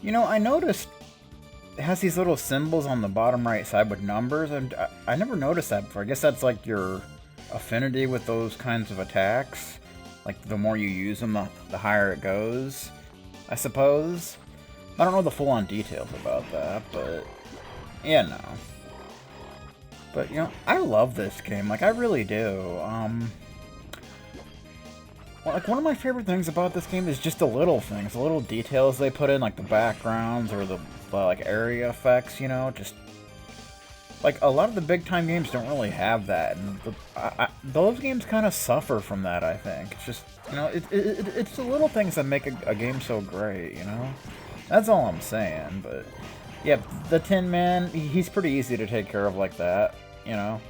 You know, I noticed it has these little symbols on the bottom right side with numbers, and I never noticed that before. I guess that's like your affinity with those kinds of attacks. Like, the more you use them, the higher it goes, I suppose. I don't know the full-on details about that, but yeah, no. But, you know, I love this game. Like, I really do. Well, like, one of my favorite things about this game is just the little things, the little details they put in, like the backgrounds or the like, area effects, you know? Just, like, a lot of the big-time games don't really have that, and those games kind of suffer from that, I think. It's just, you know, it's the little things that make a game so great, you know? That's all I'm saying, but... yeah, the Tin Man, he's pretty easy to take care of like that, you know?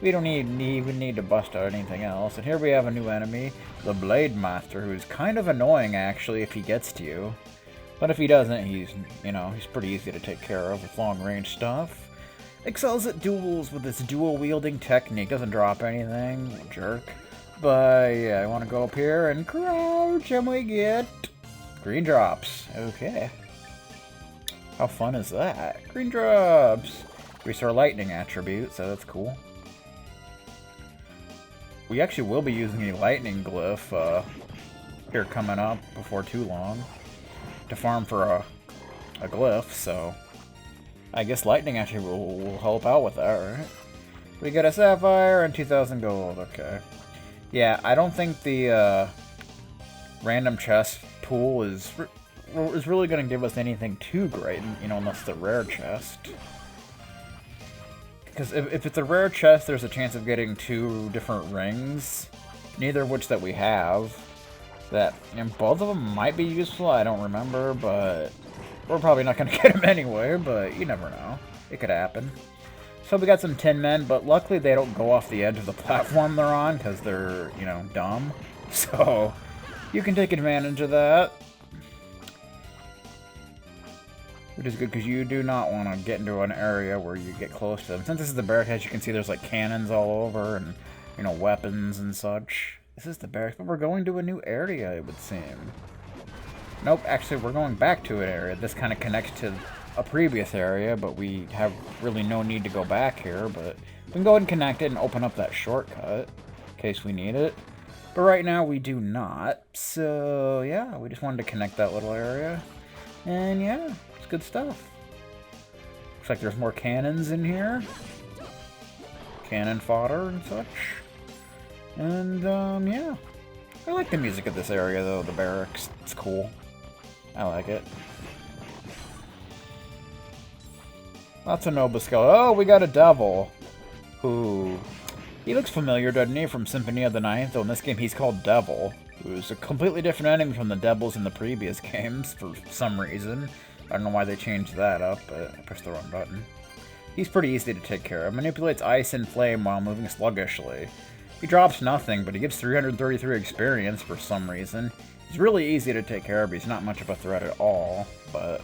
We don't even need to bust out anything else. And here we have a new enemy, the Blade Master, who's kind of annoying, actually, if he gets to you. But if he doesn't, he's, you know, he's pretty easy to take care of with long-range stuff. Excels at duels with this dual-wielding technique. Doesn't drop anything, jerk. But, yeah, I want to go up here and crouch, and we get green drops. Okay. How fun is that? Green drops! Restore lightning attribute, so that's cool. We actually will be using a lightning glyph here coming up before too long to farm for a glyph, so I guess lightning actually will help out with that, right? We get a sapphire and 2,000 gold, okay. Yeah, I don't think the random chest pool is really going to give us anything too great, you know, unless it's a rare chest. Because if it's a rare chest, there's a chance of getting 2 different rings, neither of which that we have. That, and both of them might be useful, I don't remember, but we're probably not going to get them anyway, but you never know. It could happen. So we got some Tin Men, but luckily they don't go off the edge of the platform they're on, because they're, you know, dumb. So you can take advantage of that. Which is good, because you do not want to get into an area where you get close to them. Since this is the barracks, as you can see, there's like cannons all over and, you know, weapons and such. This is the barracks, but we're going to a new area, it would seem. Nope, actually, we're going back to an area. This kind of connects to a previous area, but we have really no need to go back here. But we can go ahead and connect it and open up that shortcut in case we need it. But right now, we do not. So, yeah, we just wanted to connect that little area. And, yeah. Good stuff. Looks like there's more cannons in here. Cannon fodder and such. And, yeah. I like the music of this area, though, the barracks. It's cool. I like it. Lots of Noble Skull. Oh, we got a devil. Who... he looks familiar, doesn't he, from Symphony of the Ninth, though in this game he's called Devil. Who's a completely different enemy from the devils in the previous games, for some reason. I don't know why they changed that up, but I pushed the wrong button. He's pretty easy to take care of. Manipulates ice and flame while moving sluggishly. He drops nothing, but he gives 333 experience for some reason. He's really easy to take care of. He's not much of a threat at all, but...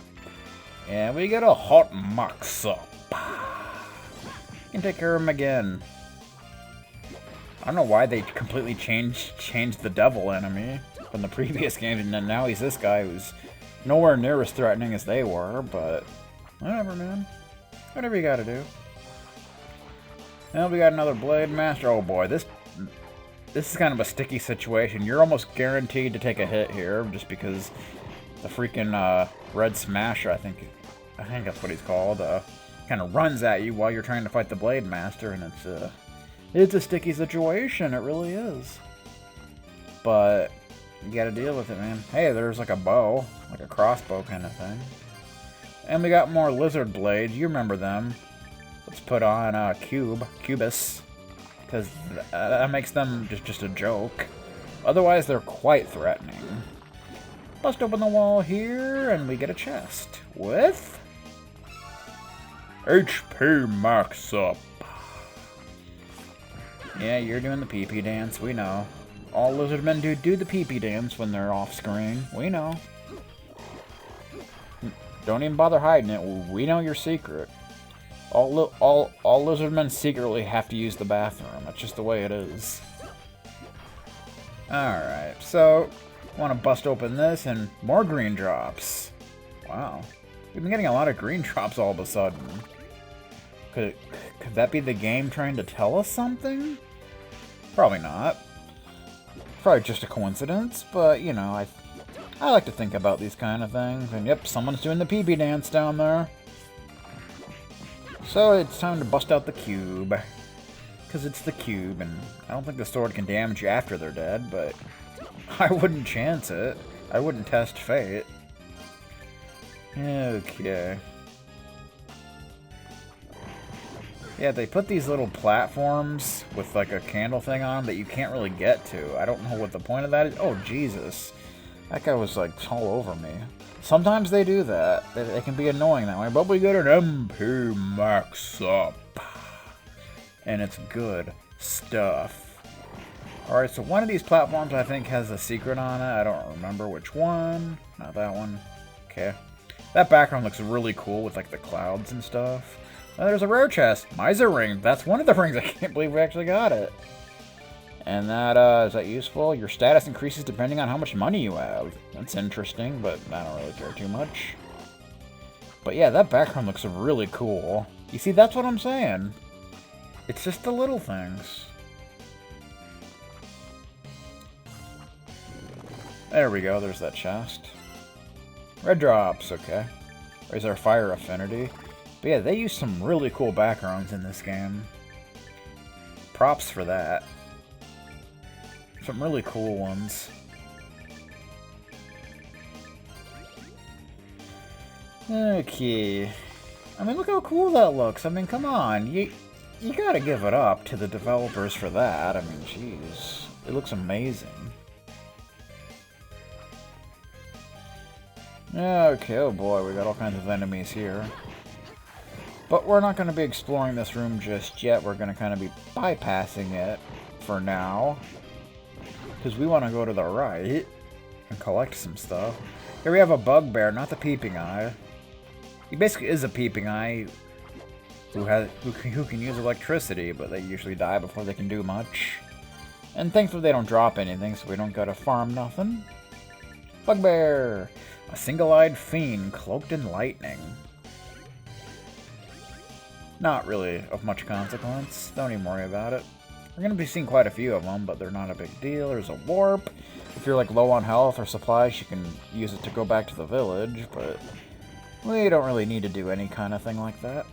yeah, we get a hot mox-up. You can take care of him again. I don't know why they completely changed the devil enemy from the previous game, and then now he's this guy who's nowhere near as threatening as they were, but whatever, man. Whatever you gotta do. Now we got another Blade Master. Oh boy, this is kind of a sticky situation. You're almost guaranteed to take a hit here, just because the freaking Red Smasher, I think that's what he's called, kind of runs at you while you're trying to fight the Blade Master, and it's a sticky situation. It really is. But you gotta deal with it, man. Hey, there's like a bow, like a crossbow kind of thing. And we got more lizard blades. You remember them. Let's put on Cubus, because that makes them just a joke. Otherwise, they're quite threatening. Bust open the wall here, and we get a chest with HP max up. Yeah, you're doing the pee-pee dance, we know. All lizard men do the pee-pee dance when they're off screen. We know. Don't even bother hiding it. We know your secret. All lizard men secretly have to use the bathroom. That's just the way it is. Alright, so want to bust open this and more green drops. Wow. We've been getting a lot of green drops all of a sudden. Could that be the game trying to tell us something? Probably not. Probably just a coincidence, but, you know, I like to think about these kind of things. And yep, someone's doing the pee-pee dance down there. So it's time to bust out the cube. Because it's the cube, and I don't think the sword can damage you after they're dead, but I wouldn't chance it. I wouldn't test fate. Okay. Yeah, they put these little platforms with like a candle thing on them that you can't really get to. I don't know what the point of that is. Oh, Jesus. That guy was like all over me. Sometimes they do that. They can be annoying that way, but we get an MP max up. And it's good stuff. Alright, so one of these platforms I think has a secret on it. I don't remember which one. Not that one. Okay. That background looks really cool with like the clouds and stuff. There's a rare chest. Miser ring. That's one of the rings. I can't believe we actually got it. And that, is that useful? Your status increases depending on how much money you have. That's interesting, but I don't really care too much. But yeah, that background looks really cool. You see, that's what I'm saying. It's just the little things. There we go, there's that chest. Red drops, okay. Raise our fire affinity. But yeah, they use some really cool backgrounds in this game. Props for that. Some really cool ones. Okay. I mean, look how cool that looks. I mean, come on. You gotta give it up to the developers for that. I mean, jeez. It looks amazing. Okay, oh boy, we got all kinds of enemies here. But we're not going to be exploring this room just yet. We're going to kind of be bypassing it for now. Because we want to go to the right and collect some stuff. Here we have a bugbear, not the peeping eye. He basically is a peeping eye who can use electricity, but they usually die before they can do much. And thankfully they don't drop anything, so we don't gotta farm nothing. Bugbear! A single-eyed fiend cloaked in lightning. Not really of much consequence. Don't even worry about it. We're going to be seeing quite a few of them, but they're not a big deal. There's a warp. If you're like low on health or supplies, you can use it to go back to the village, but we don't really need to do any kind of thing like that.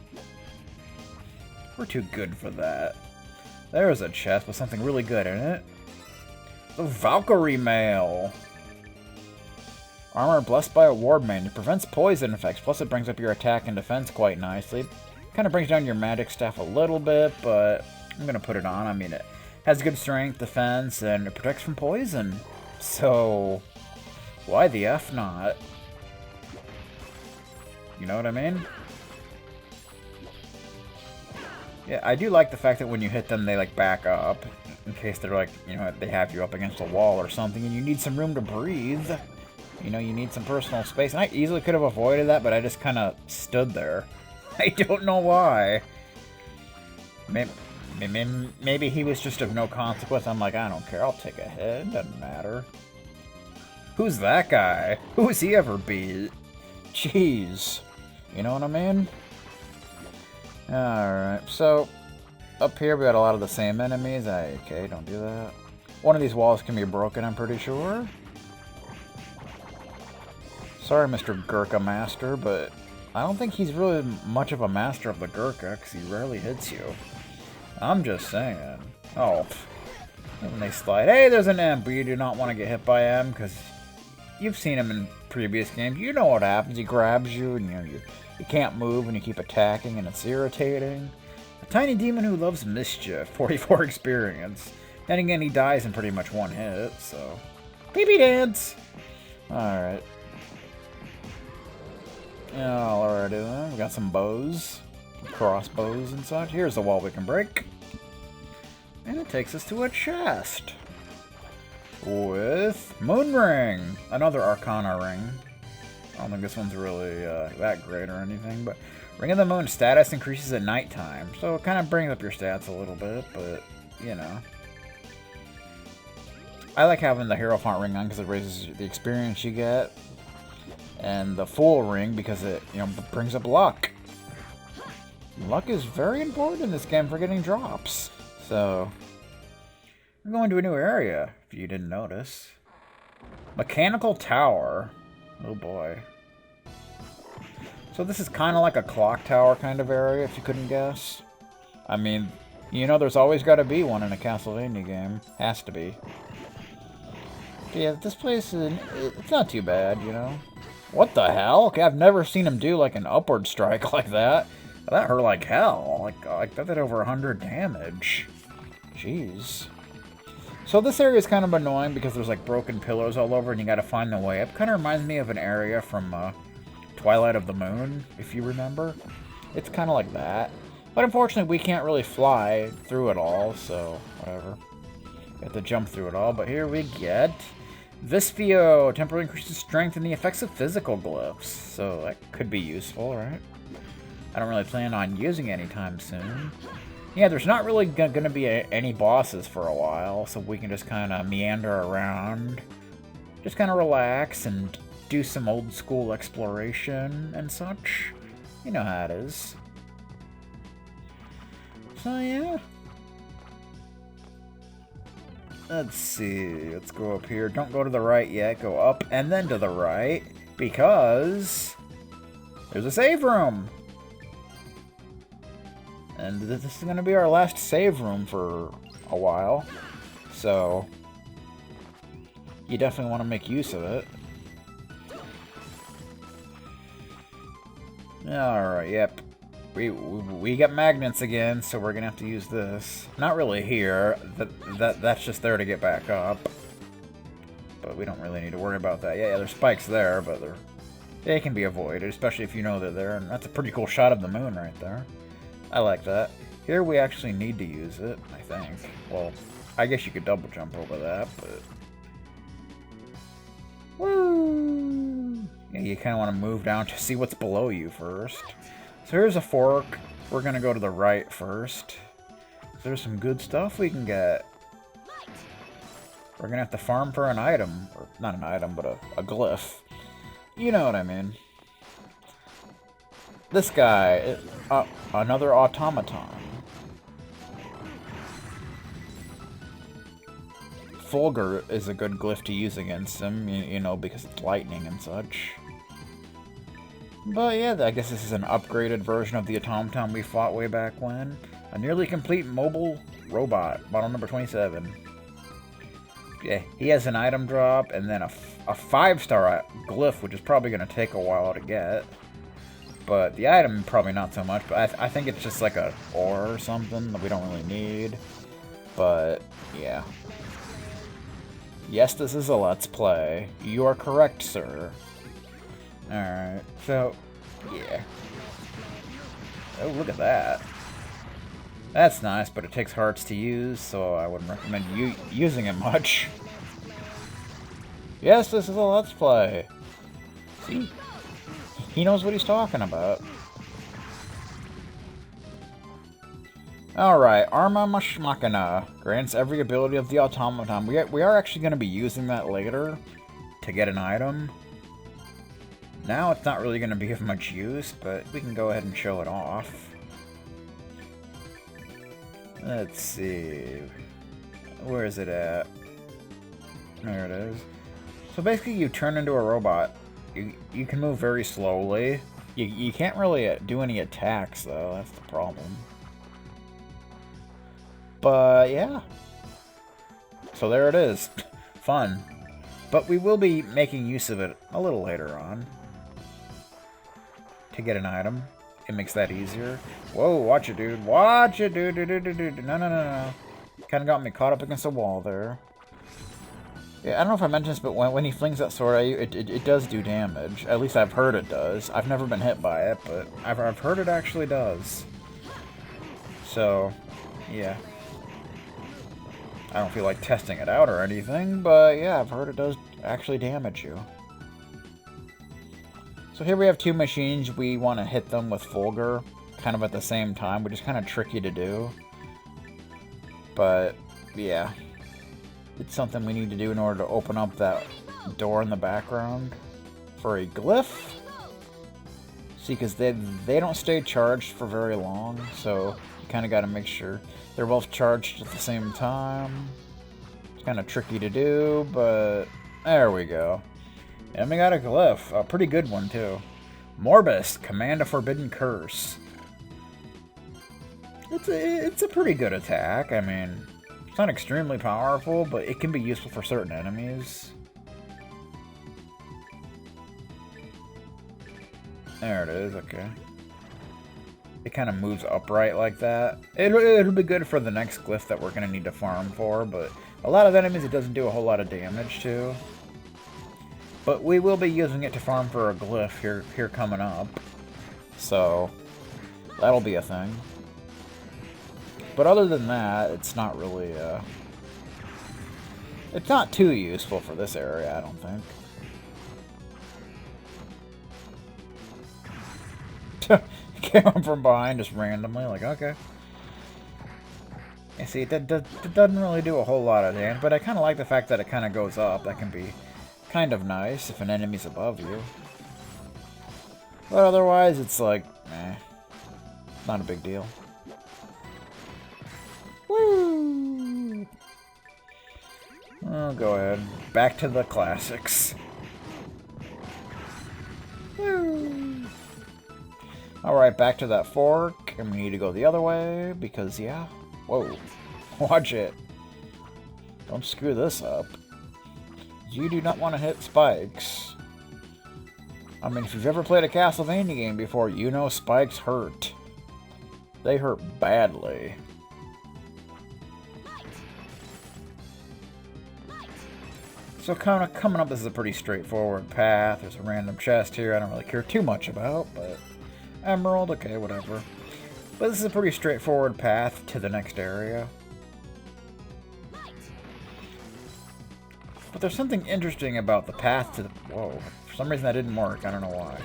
We're too good for that. There's a chest with something really good in it. The Valkyrie Mail. Armor blessed by a wardman. It prevents poison effects, plus it brings up your attack and defense quite nicely. Kind of brings down your magic staff a little bit, but I'm going to put it on. I mean, it has good strength, defense, and it protects from poison. So, why the F not? You know what I mean? Yeah, I do like the fact that when you hit them, they, like, back up. In case they're, like, you know, they have you up against a wall or something, and you need some room to breathe. You know, you need some personal space. And I easily could have avoided that, but I just kind of stood there. I don't know why. Maybe he was just of no consequence. I'm like, I don't care. I'll take a hit. Doesn't matter. Who's that guy? Who has he ever beat? Jeez. You know what I mean? Alright, so up here we got a lot of the same enemies. Okay, don't do that. One of these walls can be broken, I'm pretty sure. Sorry, Mr. Gurkha Master, but I don't think he's really much of a master of the Gurkha, because he rarely hits you. I'm just saying. Oh, when they slide. Hey, there's an imp, but you do not want to get hit by him, because you've seen him in previous games. You know what happens. He grabs you, and you can't move, and you keep attacking, and it's irritating. A tiny demon who loves mischief. 44 experience. Then again, he dies in pretty much one hit, so... Pee-pee dance! Alright. Alrighty then, we got some bows, crossbows and such. Here's the wall we can break. And it takes us to a chest. With Moon Ring, another Arcana ring. I don't think this one's really that great or anything, but Ring of the Moon status increases at nighttime. So it kind of brings up your stats a little bit, but, you know. I like having the Hero Font ring on because it raises the experience you get. And the Fool Ring because it, brings up luck. Luck is very important in this game for getting drops. So, we're going to a new area, if you didn't notice. Mechanical Tower. Oh boy. So this is kind of like a clock tower kind of area, if you couldn't guess. I mean, there's always got to be one in a Castlevania game. Has to be. Yeah, this place, it's not too bad, What the hell? Okay, I've never seen him do, like, an upward strike like that. That hurt like hell. Like that did over 100 damage. Jeez. So this area is kind of annoying because there's, like, broken pillars all over and you gotta find the way up. Kind of reminds me of an area from, Twilight of the Moon, if you remember. It's kind of like that. But unfortunately, we can't really fly through it all, so whatever. We have to jump through it all, but here we get Vispio. Temporarily increases strength and the effects of physical glyphs. So that could be useful, right? I don't really plan on using it anytime soon. Yeah, there's not really going to be any bosses for a while, so we can just kind of meander around. Just kind of relax and do some old school exploration and such. You know how it is. So yeah. Let's see, let's go up here. Don't go to the right yet, go up and then to the right, because there's a save room. And this is going to be our last save room for a while, so you definitely want to make use of it. Alright, yep. We got magnets again, so we're gonna have to use this. Not really here. That's just there to get back up. But we don't really need to worry about that. Yeah, there's spikes there, but they can be avoided, especially if you know they're there. And that's a pretty cool shot of the moon right there. I like that. Here we actually need to use it, I think. Well, I guess you could double jump over that, but... Woo! Yeah, you kind of want to move down to see what's below you first. So here's a fork. We're going to go to the right first. There's some good stuff we can get. We're going to have to farm for an item. Or not an item, but a glyph. You know what I mean. This guy, another automaton. Fulgur is a good glyph to use against him, because it's lightning and such. But yeah, I guess this is an upgraded version of the automaton we fought way back when. A nearly complete mobile robot, model number 27. Yeah, he has an item drop and then a 5-star glyph, which is probably going to take a while to get. But the item, probably not so much, but I think it's just like a ore or something that we don't really need. But, yeah. Yes, this is a Let's Play. You are correct, sir. Alright, so, yeah. Oh, look at that. That's nice, but it takes hearts to use, so I wouldn't recommend you using it much. Yes, this is a Let's Play. See? He knows what he's talking about. Alright, Arma Machina grants every ability of the automaton. We are actually going to be using that later to get an item. Now it's not really going to be of much use, but we can go ahead and show it off. Let's see. Where is it at? There it is. So basically you turn into a robot. You can move very slowly. You can't really do any attacks, though. That's the problem. But yeah. So there it is. Fun. But we will be making use of it a little later on. To get an item. It makes that easier. Whoa, watch it, dude. Watch it, dude. No. Kind of got me caught up against a wall there. Yeah, I don't know if I mentioned this, but when he flings that sword at you, it does do damage. At least I've heard it does. I've never been hit by it, but I've heard it actually does. So, yeah. I don't feel like testing it out or anything, but yeah, I've heard it does actually damage you. So here we have two machines. We want to hit them with Fulgur, kind of at the same time, which is kind of tricky to do. But, yeah. It's something we need to do in order to open up that door in the background. for a glyph. See, because they don't stay charged for very long, so you kind of got to make sure they're both charged at the same time. It's kind of tricky to do, but there we go. And we got a glyph, a pretty good one too. Morbus, command a forbidden curse. It's a pretty good attack. I mean, it's not extremely powerful, but it can be useful for certain enemies. There it is, okay. It kind of moves upright like that. It'll be good for the next glyph that we're going to need to farm for, but a lot of enemies it doesn't do a whole lot of damage to. But we will be using it to farm for a glyph here coming up. So, that'll be a thing. But other than that, it's not really, it's not too useful for this area, I don't think. Came up from behind just randomly, like, okay. You see, it doesn't really do a whole lot of damage, but I kind of like the fact that it kind of goes up. That can be kind of nice if an enemy's above you. But otherwise, it's like, not a big deal. Woo! Oh, go ahead. Back to the classics. Woo! Alright, back to that fork, and we need to go the other way, because, yeah. Whoa. Watch it. Don't screw this up. You do not want to hit spikes. I mean, if you've ever played a Castlevania game before, you know spikes hurt. They hurt badly. So coming up, this is a pretty straightforward path. There's a random chest here I don't really care too much about, but... Emerald, okay, whatever. But this is a pretty straightforward path to the next area. But there's something interesting about the path to the... Whoa, for some reason that didn't work, I don't know why.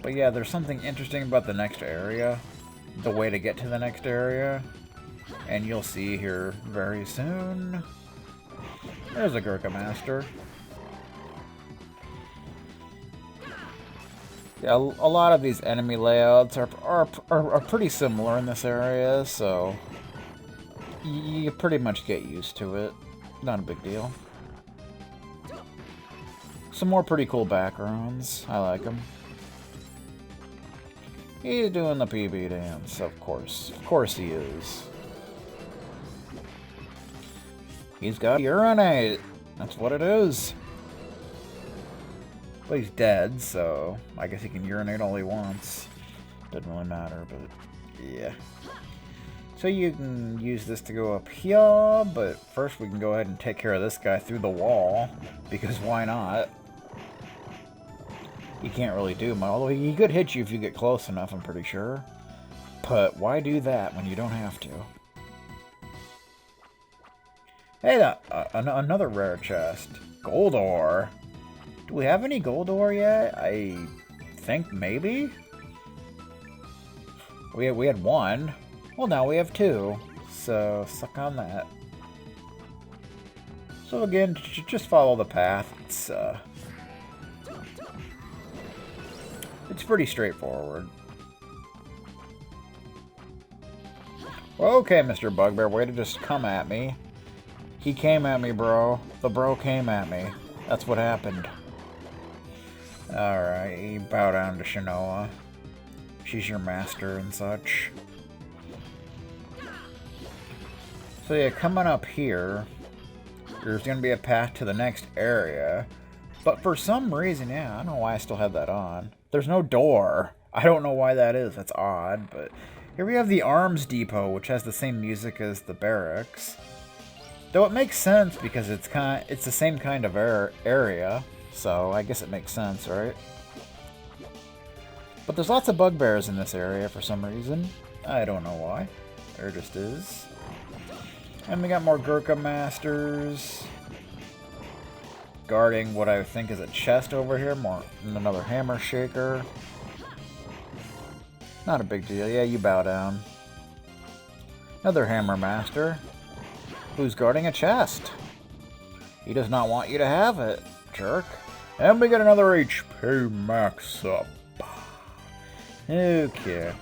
But yeah, there's something interesting about the next area. The way to get to the next area. And you'll see here very soon. There's a Gurkha Master. Yeah, a lot of these enemy layouts are pretty similar in this area, so you pretty much get used to it. Not a big deal. Some more pretty cool backgrounds. I like them. He's doing the PB dance, of course. Of course he is. He's got to urinate. That's what it is. Well, he's dead, so I guess he can urinate all he wants. Doesn't really matter, but yeah. So you can use this to go up here, but first we can go ahead and take care of this guy through the wall, because why not? He can't really do much, although he could hit you if you get close enough, I'm pretty sure. But why do that when you don't have to? Hey, another rare chest. Gold ore. Do we have any gold ore yet? I think maybe? We had one. Well, now we have two. So, suck on that. So again, just follow the path. It's pretty straightforward. Well, okay, Mr. Bugbear, way to just come at me. He came at me, bro. The bro came at me. That's what happened. Alright, you bow down to Shanoa. She's your master and such. So yeah, coming up here, there's going to be a path to the next area. But for some reason, yeah, I don't know why I still have that on. There's no door. I don't know why that is. That's odd, but... Here we have the Arms Depot, which has the same music as the barracks. Though it makes sense because it's the same kind of area. So I guess it makes sense, right? But there's lots of bugbears in this area for some reason. I don't know why. There just is. And we got more Gurkha Masters. Guarding what I think is a chest over here. Another Hammer Shaker. Not a big deal. Yeah, you bow down. Another Hammer Master. Who's guarding a chest. He does not want you to have it, jerk. And we get another HP max up. Okay.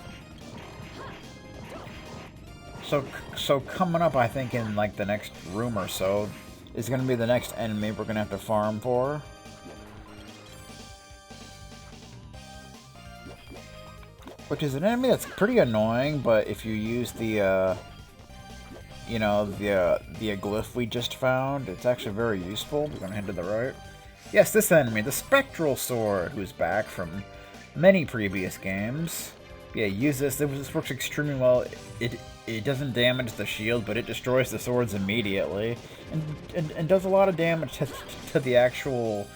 So coming up, I think in like the next room or so, is going to be the next enemy we're going to have to farm for. Which is an enemy that's pretty annoying, but if you use the, you know, the glyph we just found, it's actually very useful. We're going to head to the right. Yes, this enemy, the Spectral Sword, who's back from many previous games. Yeah, use this. This works extremely well. It doesn't damage the shield, but it destroys the swords immediately, and does a lot of damage to the actual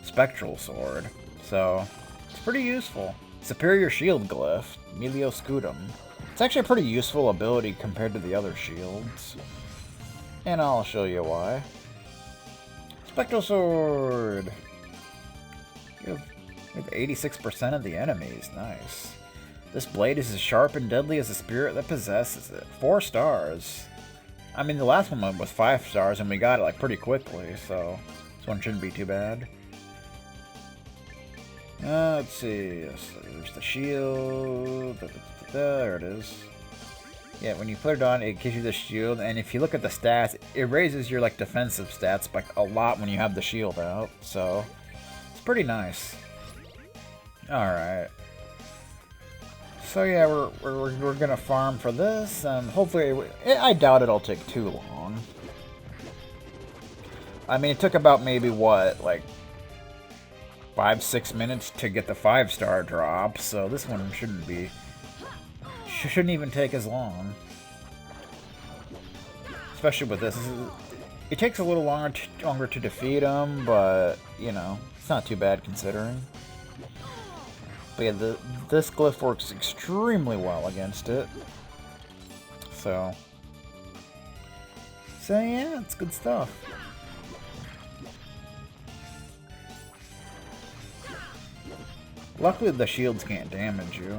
Spectral Sword. So it's pretty useful. Superior Shield Glyph, Melio Scutum. It's actually a pretty useful ability compared to the other shields, and I'll show you why. Spectral Sword. You have 86% of the enemies. Nice. This blade is as sharp and deadly as the spirit that possesses it. 4 stars. I mean, the last one was 5 stars, and we got it like pretty quickly, so this one shouldn't be too bad. Let's see. There's the shield. There it is. Yeah, when you put it on, it gives you the shield, and if you look at the stats, it raises your like defensive stats by a lot when you have the shield out. So it's pretty nice. All right. So yeah, we're gonna farm for this, and hopefully, I doubt it'll take too long. I mean, it took about maybe what, like 5-6 minutes to get the 5-star drop, so this one shouldn't even take as long. Especially with this, it takes a little longer to defeat him, but you know, it's not too bad considering. But yeah, this glyph works extremely well against it. So yeah, it's good stuff. Luckily the shields can't damage you.